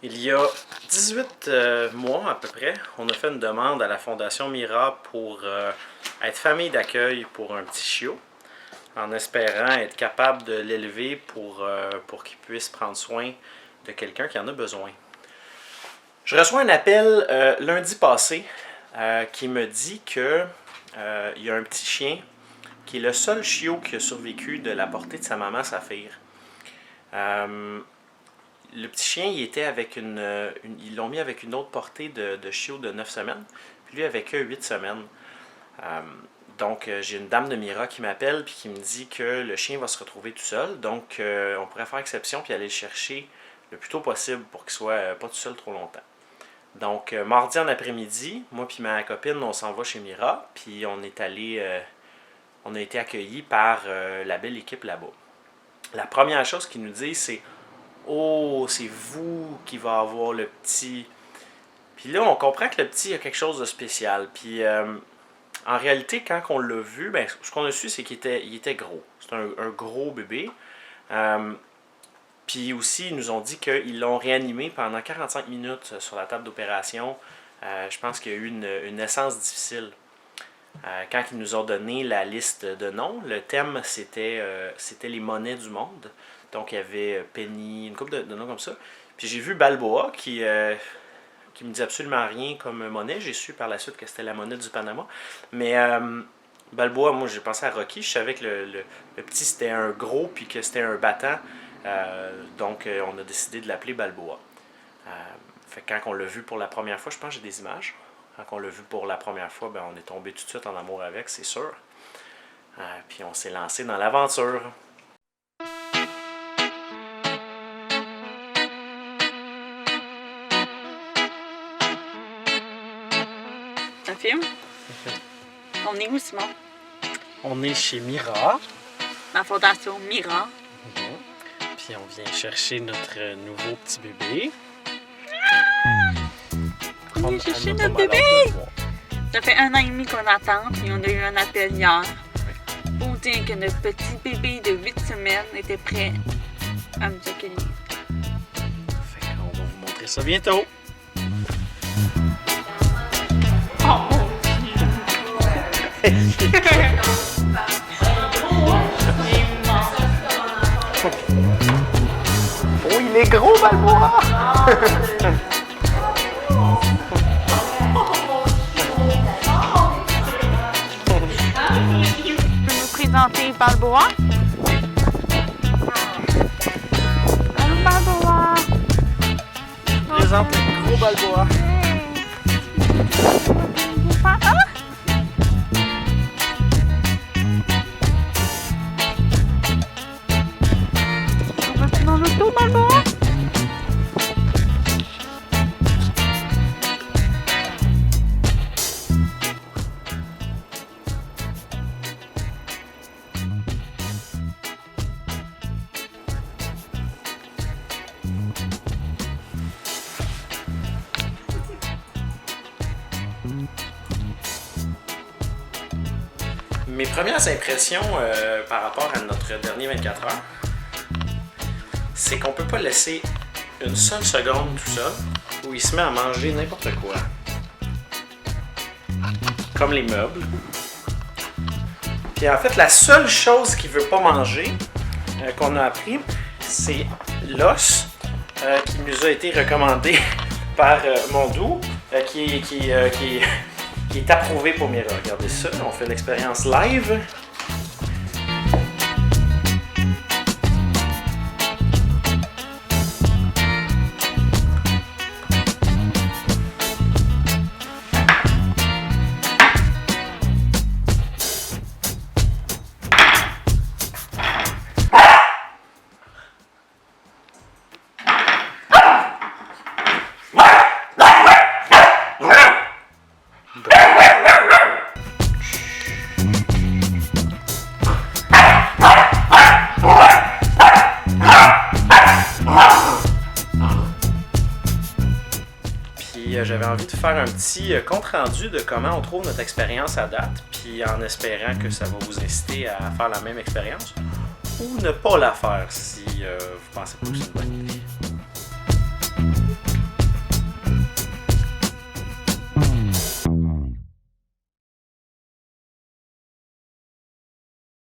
Il y a 18 mois à peu près, on a fait une demande à la Fondation Mira pour être famille d'accueil pour un petit chiot, en espérant être capable de l'élever pour qu'il puisse prendre soin de quelqu'un qui en a besoin. Je reçois un appel lundi passé qui me dit que il y a un petit chien qui est le seul chiot qui a survécu de la portée de sa maman Saphir. Le petit chien, il était avec ils l'ont mis avec une autre portée de chiot de 9 semaines, puis lui avec 8 semaines. Donc, j'ai une dame de Mira qui m'appelle puis qui me dit que le chien va se retrouver tout seul. Donc, on pourrait faire exception puis aller le chercher le plus tôt possible pour qu'il soit pas tout seul trop longtemps. Donc, mardi en après-midi, moi puis ma copine, on s'en va chez Mira, puis on a été accueillis par la belle équipe là-bas. La première chose qu'ils nous disent, c'est « Oh, c'est vous qui va avoir le petit. » Puis là, on comprend que le petit a quelque chose de spécial. Puis en réalité, quand on l'a vu, ben, ce qu'on a su, c'est qu'il était gros. C'est un gros bébé. Puis aussi, ils nous ont dit qu'ils l'ont réanimé pendant 45 minutes sur la table d'opération. Je pense qu'il y a eu une naissance difficile. Quand ils nous ont donné la liste de noms, le thème, c'était les monnaies du monde. Donc, il y avait Penny, une couple de noms comme ça. Puis j'ai vu Balboa, qui me dit absolument rien comme monnaie. J'ai su par la suite que c'était la monnaie du Panama. Mais Balboa, moi, j'ai pensé à Rocky. Je savais que le petit, c'était un gros, puis que c'était un battant. Donc, on a décidé de l'appeler Balboa. Fait que quand on l'a vu pour la première fois, je pense que j'ai des images. Quand on l'a vu pour la première fois, ben, on est tombé tout de suite en amour avec, c'est sûr. Puis on s'est lancé dans l'aventure. Un film? On est où, Simon? On est chez Mira. La Fondation Mira. Puis on vient chercher notre nouveau petit bébé. On vient chercher notre bébé! Ça fait 1 an et demi qu'on attend, puis on a eu un appel hier pour dire que notre petit bébé de 8 semaines était prêt à nous accueillir. Fait qu'on va vous montrer ça bientôt. Oh! Oh, il est gros, Balboa! Je peux nous présenter Balboa. Allô, Balboa! Présente le gros Balboa. On va dans l'auto, Balboa? Mes premières impressions par rapport à notre dernier 24 heures, c'est qu'on peut pas laisser une seule seconde tout seul où il se met à manger n'importe quoi. Comme les meubles. Puis en fait, la seule chose qu'il veut pas manger, qu'on a appris, c'est l'os qui nous a été recommandé par Mondou, qui est approuvé pour Mira. Regardez ça, on fait l'expérience live. J'avais envie de faire un petit compte-rendu de comment on trouve notre expérience à date, puis en espérant que ça va vous inciter à faire la même expérience ou ne pas la faire si vous pensez pas que c'est une bonne idée.